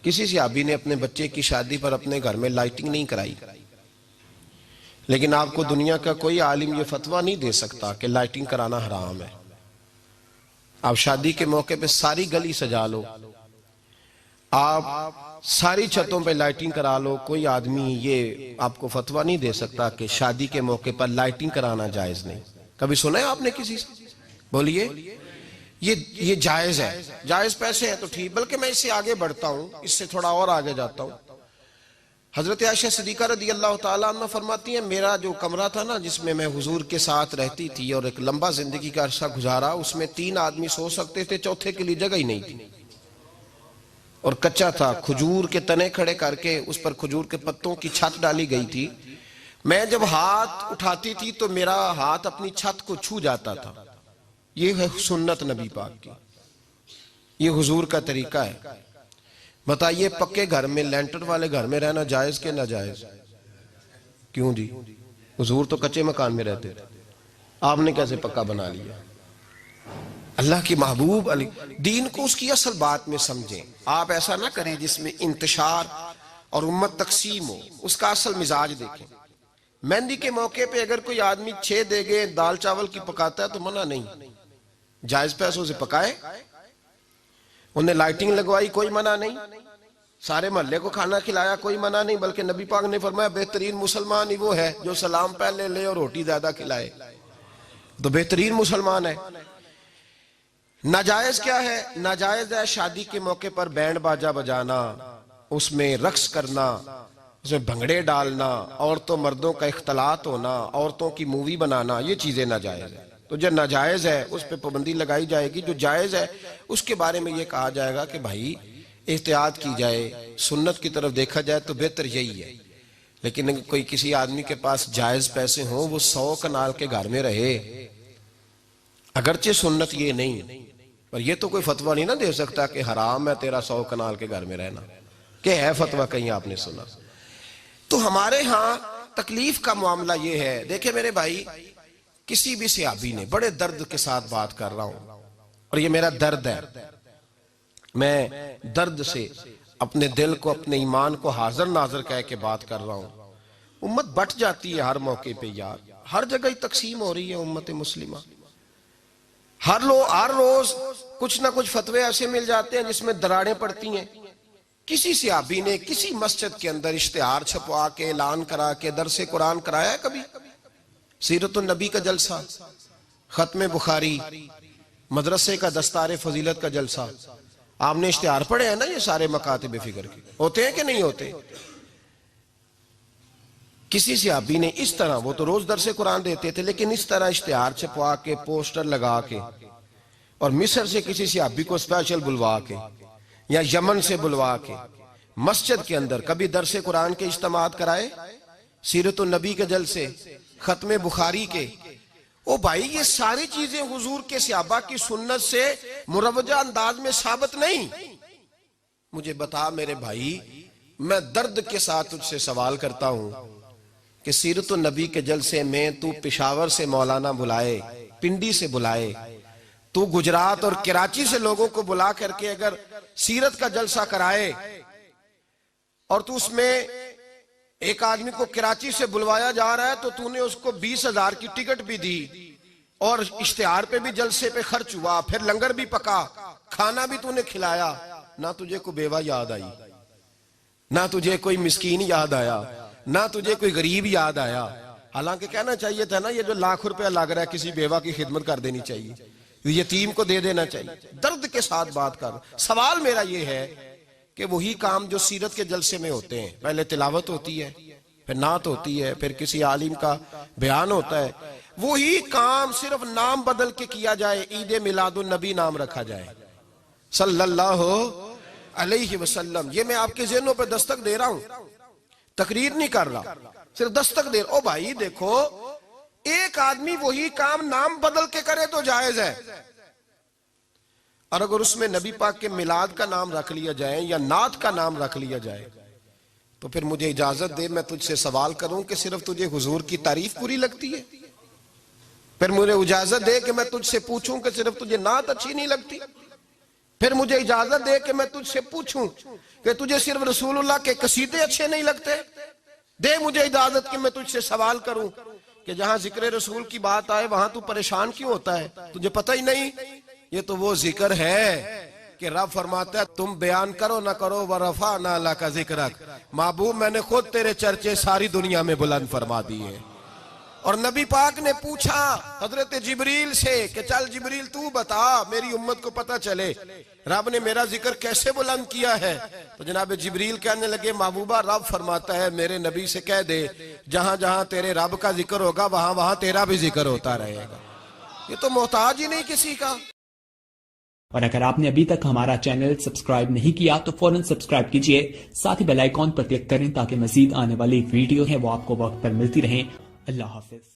کسی صحابی نے اپنے بچے کی شادی پر اپنے گھر میں لائٹنگ نہیں کرائی، لیکن آپ کو دنیا کا کوئی عالم یہ فتویٰ نہیں دے سکتا کہ لائٹنگ کرانا حرام ہے۔ آپ شادی کے موقع پہ ساری گلی سجا لو، آپ ساری چھتوں پہ لائٹنگ کرا لو، کوئی آدمی یہ آپ کو فتویٰ نہیں دے سکتا کہ شادی کے موقع پر لائٹنگ کرانا جائز نہیں۔ کبھی سنا ہے آپ نے کسی سے؟ بولیے، یہ جائز ہے، جائز پیسے ہیں تو ٹھیک، بلکہ میں اس سے آگے بڑھتا ہوں، اس سے تھوڑا اور آگے جاتا ہوں۔ حضرت عائشہ صدیقہ رضی اللہ تعالیٰ عنہ فرماتی ہیں میرا جو کمرہ تھا نا جس میں میں حضور کے ساتھ رہتی تھی اور ایک لمبا زندگی کا عرصہ گزارا، اس میں 3 آدمی سو سکتے تھے، چوتھے کے لیے جگہ ہی نہیں تھی، اور کچا تھا، کھجور کے تنے کھڑے کر کے اس پر کھجور کے پتوں کی چھت ڈالی گئی تھی۔ میں جب ہاتھ اٹھاتی تھی تو میرا ہاتھ اپنی چھت کو چھو جاتا تھا۔ یہ ہے سنت نبی پاک کی، یہ حضور کا طریقہ ہے۔ بتائیے پکے گھر میں، لینٹر والے گھر میں رہنا جائز کہ ناجائز؟ کیوں جی؟ حضور تو کچے مکان میں رہتے تھے، آپ نے کیسے پکا بنا لیا؟ اللہ کی محبوب علی دین کو اس کی اصل بات میں سمجھیں۔ آپ ایسا نہ کریں جس میں انتشار اور امت تقسیم ہو، اس کا اصل مزاج دیکھیں۔ مہندی کے موقع پہ اگر کوئی آدمی 6 دیگیں دال چاول کی پکاتا ہے تو منع نہیں، جائز پیسوں سے پکائے۔ انہیں لائٹنگ لگوائی، کوئی منع نہیں، سارے محلے کو کھانا کھلایا، کوئی منع نہیں، بلکہ نبی پاک نے فرمایا بہترین مسلمان ہی وہ ہے جو سلام پہلے لے اور روٹی زیادہ کھلائے، تو بہترین مسلمان ہے۔ ناجائز کیا ہے؟ ناجائز ہے شادی کے موقع پر بینڈ باجا بجانا، اس میں رقص کرنا، اس میں بھنگڑے ڈالنا، عورتوں مردوں کا اختلاط ہونا، عورتوں کی مووی بنانا، یہ چیزیں ناجائز ہیں۔ تو جو ناجائز ہے اس پہ پابندی لگائی جائے گی، جو جائز ہے اس کے بارے میں یہ کہا جائے گا کہ بھائی احتیاط کی جائے، سنت کی طرف دیکھا جائے تو بہتر یہی ہے۔ لیکن اگر کوئی کسی آدمی کے پاس جائز پیسے ہوں، وہ 100 کنال کے گھر میں رہے، اگرچہ سنت یہ نہیں، پر یہ تو کوئی فتویٰ نہیں نہ دے سکتا کہ حرام ہے تیرا 100 کنال کے گھر میں رہنا، کہ ہے فتویٰ کہیں آپ نے سنا؟ تو ہمارے ہاں تکلیف کا معاملہ یہ ہے۔ دیکھیں میرے بھائی، کسی بھی صحابی نے، بڑے درد کے ساتھ بات کر رہا ہوں اور یہ میرا درد ہے، میں درد سے اپنے دل کو، اپنے ایمان کو حاضر ناظر کہہ کے بات کر رہا ہوں۔ امت بٹ جاتی ہے ہر موقع پہ یار، ہر جگہ ہی تقسیم ہو رہی ہے امت مسلمہ، ہر روز کچھ نہ کچھ فتوے ایسے مل جاتے ہیں جس میں دراڑیں پڑتی ہیں۔ کسی صحابی نے کسی مسجد کے اندر اشتہار چھپوا کے اعلان کرا کے درس قرآن کرایا ہے کبھی؟ سیرت النبی کا جلسہ، ختم بخاری، مدرسے کا دستار فضیلت کا جلسہ، آپ نے اشتہار پڑھے ہیں نا یہ سارے مکاتب فکر کے، ہوتے ہیں کہ نہیں ہوتے؟ کسی صحابی نے اس طرح، وہ تو روز درس قرآن دیتے تھے، لیکن اس طرح اشتہار چھپوا کے، پوسٹر لگا کے، اور مصر سے کسی صحابی کو اسپیشل بلوا کے یا یمن سے بلوا کے مسجد کے اندر کبھی درس قرآن کے اجتماعات کرائے، سیرت النبی کے جلسے، ختم بخاری کے؟ او بھائی یہ ساری چیزیں حضور کے صحابہ کی سنت سے مروجہ انداز میں ثابت نہیں۔ مجھے بتا میرے بھائی، میں درد کے ساتھ تجھ سے سوال کرتا ہوں کہ سیرت النبی کے جلسے میں تو پشاور سے مولانا بلائے، پنڈی سے بلائے، تو گجرات اور کراچی سے لوگوں کو بلا کر کے اگر سیرت کا جلسہ کرائے، اور تو اس میں ایک آدمی کو کراچی سے بلوایا جا رہا ہے تو تو نے اس کو 20,000 کی ٹکٹ بھی دی، اور اشتہار پہ بھی جلسے پہ خرچ ہوا، پھر لنگر بھی پکا، کھانا بھی تو نے کھلایا، نہ تجھے کوئی بیوہ یاد آئی، نہ تجھے کوئی مسکین یاد آیا، نہ تجھے کوئی غریب یاد آیا؟ حالانکہ کہنا چاہیے تھا نا یہ جو ₹1,00,000 لگ رہا ہے کسی بیوہ کی خدمت کر دینی چاہیے، یتیم کو دے دینا چاہیے۔ درد کے ساتھ بات کر، سوال میرا یہ ہے کہ وہی کام جو سیرت کے جلسے میں ہوتے ہیں، پہلے تلاوت ہوتی ہے، پھر نعت ہوتی ہے، پھر کسی عالم کا بیان ہوتا ہے، وہی کام صرف نام بدل کے کیا جائے، عید میلاد النبی نام رکھا جائے صلی اللہ علیہ وسلم۔ یہ میں آپ کے ذہنوں پہ دستک دے رہا ہوں، تقریر نہیں کر رہا، صرف دستک دے رہا ہوں۔ او بھائی دیکھو، ایک آدمی وہی کام نام بدل کے کرے تو جائز ہے، اور اگر اس میں نبی پاک کے میلاد کا نام رکھ لیا جائے یا نعت کا نام رکھ لیا جائے تو پھر مجھے اجازت دے میں تجھ سے سوال کروں کہ صرف تجھے حضور کی تعریف پوری لگتی ہے؟ پھر مجھے اجازت دے کہ میں تجھ سے پوچھوں کہ صرف تجھے نعت اچھی نہیں لگتی؟ پھر مجھے اجازت دے کہ میں تجھ سے پوچھوں کہ تجھے صرف رسول اللہ کے قصیدے اچھے نہیں لگتے؟ دے مجھے اجازت کہ میں تجھ سے سوال کروں کہ جہاں ذکر رسول کی بات آئے وہاں تو پریشان کیوں ہوتا ہے؟ تجھے پتہ ہی نہیں یہ تو وہ ذکر ہے کہ رب فرماتا ہے تم بیان کرو نہ کرو وَرَفَعْنَا لَكَ ذِكْرَكَ، محبوب میں نے خود تیرے چرچے ساری دنیا میں بلند فرما دیے۔ اور نبی پاک نے پوچھا حضرت جبریل سے کہ چل جبریل تو بتا میری امت کو پتہ چلے رب نے میرا ذکر کیسے بلند کیا ہے؟ تو جناب جبریل کہنے لگے محبوبہ رب فرماتا ہے میرے نبی سے کہہ دے جہاں جہاں تیرے رب کا ذکر ہوگا وہاں وہاں تیرا بھی ذکر ہوتا رہے گا۔ یہ تو محتاج ہی نہیں کسی کا۔ اور اگر آپ نے ابھی تک ہمارا چینل سبسکرائب نہیں کیا تو فوراً سبسکرائب کیجئے، ساتھ ہی بیل آئیکن پر کلک کریں تاکہ مزید آنے والی ویڈیو ہیں وہ آپ کو وقت پر ملتی رہیں۔ اللہ حافظ۔